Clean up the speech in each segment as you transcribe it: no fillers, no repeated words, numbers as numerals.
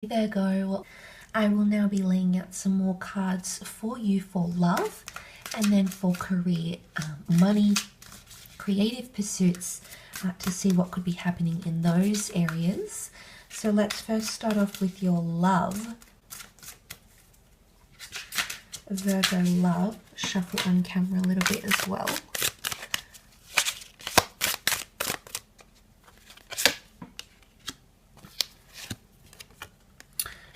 Virgo, I will now be laying out some more cards for you for love and then for career, money, creative pursuits, to see what could be happening in those areas. So let's first start off with your love. Virgo love. Shuffle on camera a little bit as well.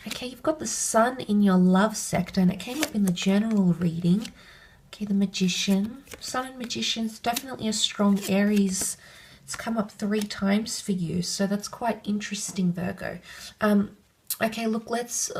Okay, you've got the sun in your love sector, and it came up in the general reading. Okay, the Magician. Sun and Magician's definitely a strong Aries. It's come up 3 times for you, so that's quite interesting, Virgo. Okay, look, let's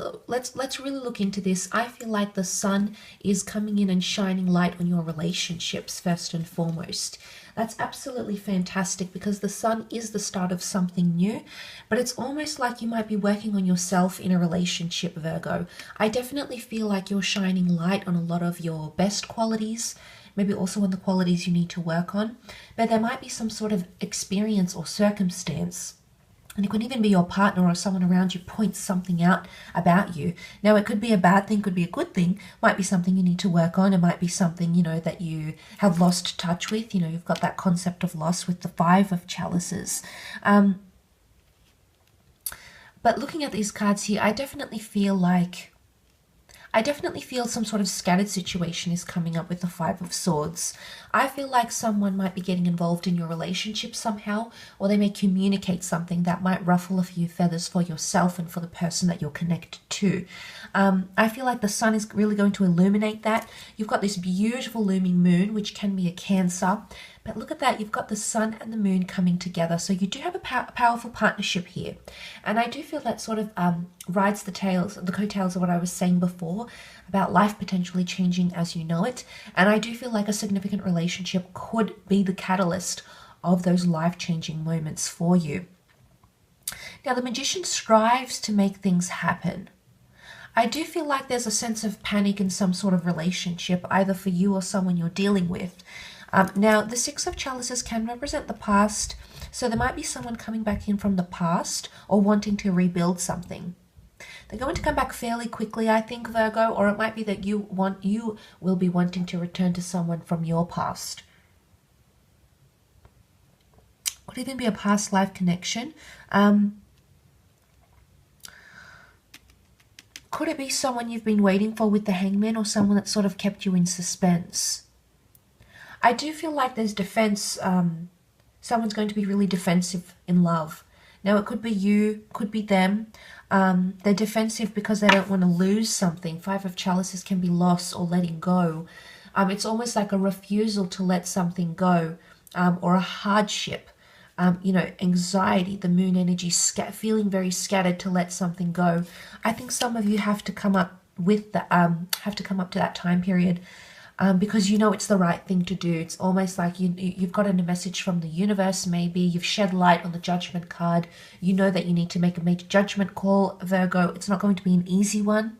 really look into this. I feel like the sun is coming in and shining light on your relationships first and foremost. That's absolutely fantastic because the sun is the start of something new, but it's almost like you might be working on yourself in a relationship, Virgo. I definitely feel like you're shining light on a lot of your best qualities, maybe also on the qualities you need to work on, but there might be some sort of experience or circumstance, and it could even be your partner or someone around you points something out about you. Now, it could be a bad thing, could be a good thing, might be something you need to work on. It might be something, that you have lost touch with. You've got that concept of loss with the 5 of chalices. But looking at these cards here, I definitely feel some sort of scattered situation is coming up with the 5 of Swords. I feel like someone might be getting involved in your relationship somehow, or they may communicate something that might ruffle a few feathers for yourself and for the person that you're connected to. I feel like the sun is really going to illuminate that. You've got this beautiful looming moon, which can be a Cancer. But look at that, you've got the sun and the moon coming together. So you do have a powerful partnership here. And I do feel that sort of rides the coattails of what I was saying before about life potentially changing as you know it. And I do feel like a significant relationship could be the catalyst of those life-changing moments for you. Now, the Magician strives to make things happen. I do feel like there's a sense of panic in some sort of relationship, either for you or someone you're dealing with. Now, the 6 of chalices can represent the past, so there might be someone coming back in from the past or wanting to rebuild something. They're going to come back fairly quickly, I think, Virgo, or it might be that you will be wanting to return to someone from your past. Could even be a past life connection. Could it be someone you've been waiting for with the Hangman, or someone that sort of kept you in suspense? I do feel like there's defense. Someone's going to be really defensive in love. Now, it could be you, could be them. They're defensive because they don't want to lose something. 5 of chalices can be loss or letting go. It's almost like a refusal to let something go, or a hardship. Anxiety, the moon energy, feeling very scattered to let something go. I think some of you have to come up with to that time period. Because it's the right thing to do. It's almost like you've gotten a message from the universe, maybe. You've shed light on the judgment card. You know that you need to make a major judgment call, Virgo. It's not going to be an easy one.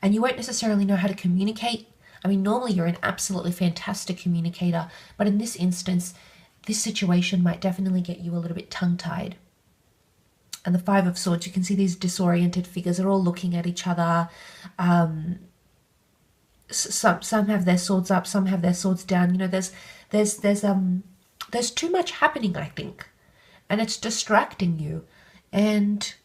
And you won't necessarily know how to communicate. I mean, normally you're an absolutely fantastic communicator. But in this instance, this situation might definitely get you a little bit tongue-tied. And the 5 of Swords, you can see these disoriented figures are all looking at each other. Some have their swords up, some have their swords down. There's too much happening, I think, and it's distracting you. And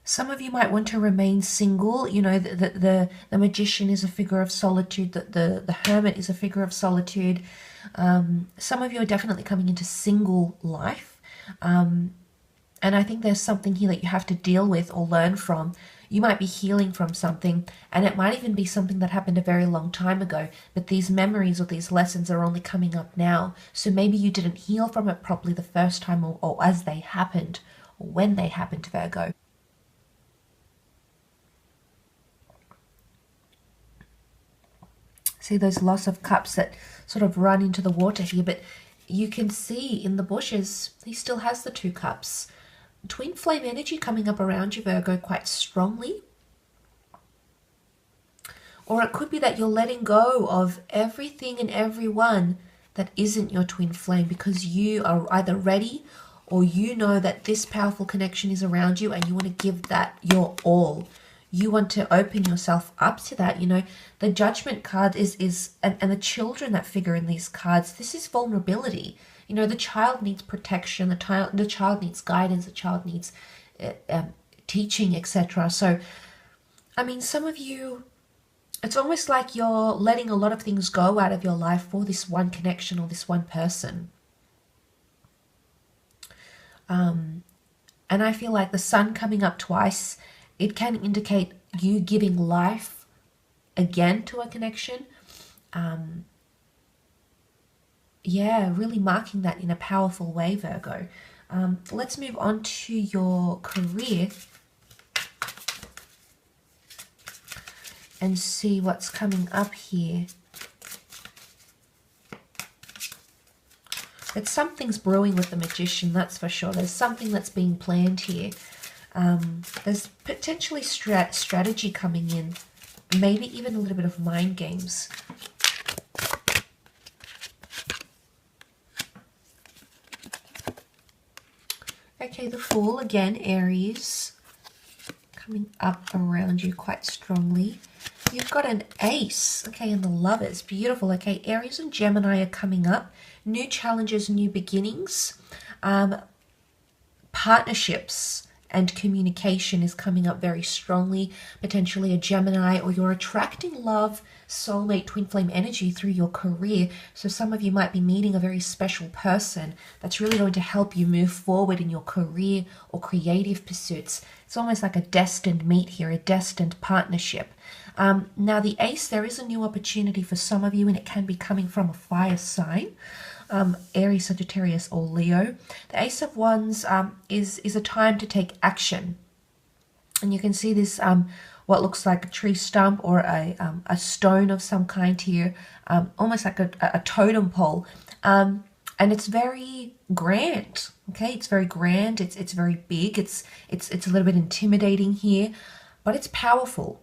some of you might want to remain single. The Magician is a figure of solitude. The Hermit is a figure of solitude. Some of you are definitely coming into single life. And I think there's something here that you have to deal with or learn from. You might be healing from something, and it might even be something that happened a very long time ago, but these memories or these lessons are only coming up now. So maybe you didn't heal from it properly the first time, or as they happened, or when they happened, Virgo. See those loss of cups that sort of run into the water here, but you can see in the bushes, he still has the 2 cups. Twin flame energy coming up around you, Virgo, quite strongly. Or it could be that you're letting go of everything and everyone that isn't your twin flame because you are either ready or you know that this powerful connection is around you and you want to give that your all. You want to open yourself up to that. You know, the Judgment card and the children that figure in these cards, this is vulnerability. You know, the child needs protection, the child needs guidance, the child needs teaching, etc. So, I mean, some of you, it's almost like you're letting a lot of things go out of your life for this one connection or this one person. And I feel like the sun coming up twice, it can indicate you giving life again to a connection. Yeah, really marking that in a powerful way, Virgo. Let's move on to your career and see what's coming up here. But something's brewing with the Magician, that's for sure. There's something that's being planned here. There's potentially strategy coming in, maybe even a little bit of mind games. Okay, the Fool, again, Aries, coming up around you quite strongly. You've got an Ace, okay, and the Lovers, beautiful. Okay, Aries and Gemini are coming up. New challenges, new beginnings. Partnerships and communication is coming up very strongly. Potentially a Gemini, or you're attracting love, soulmate, twin flame energy through your career. So some of you might be meeting a very special person that's really going to help you move forward in your career or creative pursuits. It's almost like a destined meet here, a destined partnership. Now the Ace, there is a new opportunity for some of you, and it can be coming from a fire sign. Aries, Sagittarius, or Leo. The Ace of Wands is a time to take action. And you can see this, what looks like a tree stump or a stone of some kind here, almost like a totem pole. And it's very grand, okay? It's very grand, it's very big, it's a little bit intimidating here, but it's powerful.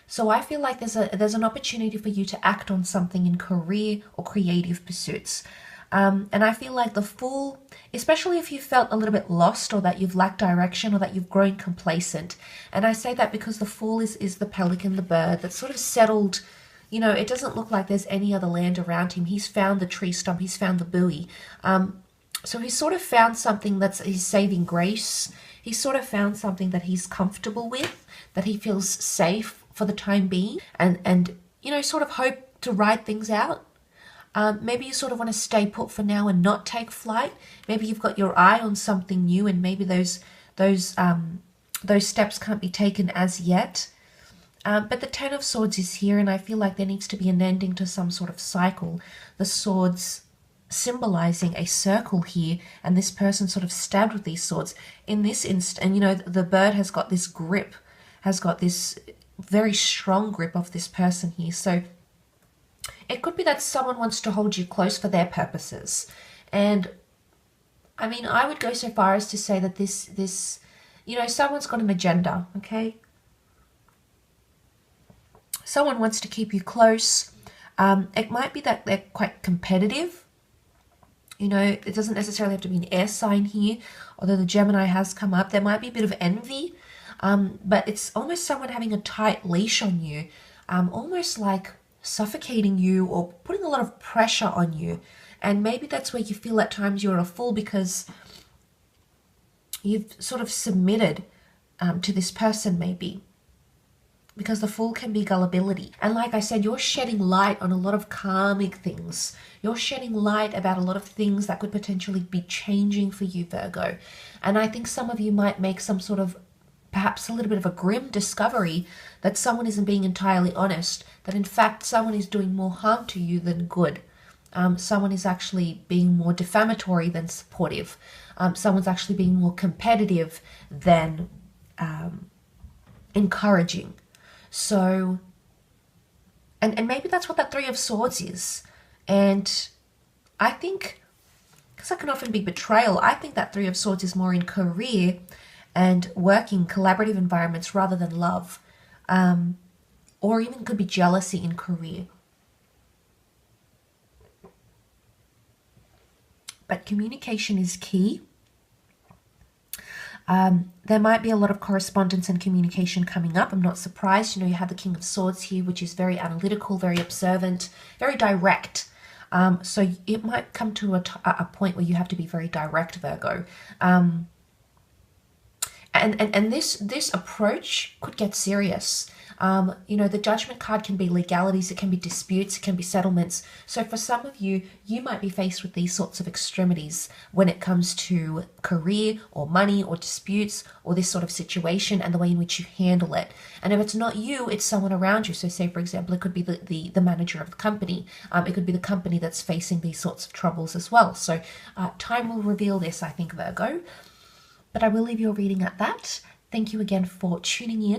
So I feel like there's an opportunity for you to act on something in career or creative pursuits. And I feel like the Fool, especially if you felt a little bit lost, or that you've lacked direction, or that you've grown complacent. And I say that because the Fool is the pelican, the bird, that's sort of settled. You know, it doesn't look like there's any other land around him. He's found the tree stump, he's found the buoy. So he's sort of found something that's his saving grace. He's sort of found something that he's comfortable with, that he feels safe for the time being, and you know, sort of hope to ride things out. Maybe you sort of want to stay put for now and not take flight. Maybe you've got your eye on something new, and maybe those steps can't be taken as yet. But the Ten of Swords is here, and I feel like there needs to be an ending to some sort of cycle. The swords symbolizing a circle here, and this person sort of stabbed with these swords in this instant. And you know, the bird has got this grip, has got this very strong grip of this person here. So it could be that someone wants to hold you close for their purposes. And I mean, I would go so far as to say that this, you know, someone's got an agenda, okay? Someone wants to keep you close. It might be that they're quite competitive. You know, it doesn't necessarily have to be an air sign here, although the Gemini has come up. There might be a bit of envy, but it's almost someone having a tight leash on you, almost like suffocating you or putting a lot of pressure on you. And maybe that's where you feel at times you're a fool, because you've sort of submitted to this person, maybe. Because the Fool can be gullibility. And like I said, you're shedding light on a lot of karmic things. You're shedding light about a lot of things that could potentially be changing for you, Virgo. And I think some of you might make some sort of, perhaps a little bit of a grim discovery that someone isn't being entirely honest, that in fact someone is doing more harm to you than good. Someone is actually being more defamatory than supportive. Someone's actually being more competitive than encouraging. So, and maybe that's what that Three of Swords is. And I think, because that can often be betrayal, I think that Three of Swords is more in career and working collaborative environments rather than love. Or even could be jealousy in career. But communication is key. There might be a lot of correspondence and communication coming up. I'm not surprised. You have the King of Swords here, which is very analytical, very observant, very direct. So it might come to a point where you have to be very direct, Virgo. And this approach could get serious. The Judgment card can be legalities, it can be disputes, it can be settlements. So for some of you, you might be faced with these sorts of extremities when it comes to career or money or disputes or this sort of situation and the way in which you handle it. And if it's not you, it's someone around you. So say, for example, it could be the manager of the company. It could be the company that's facing these sorts of troubles as well. So time will reveal this, I think, Virgo. But I will leave your reading at that. Thank you again for tuning in.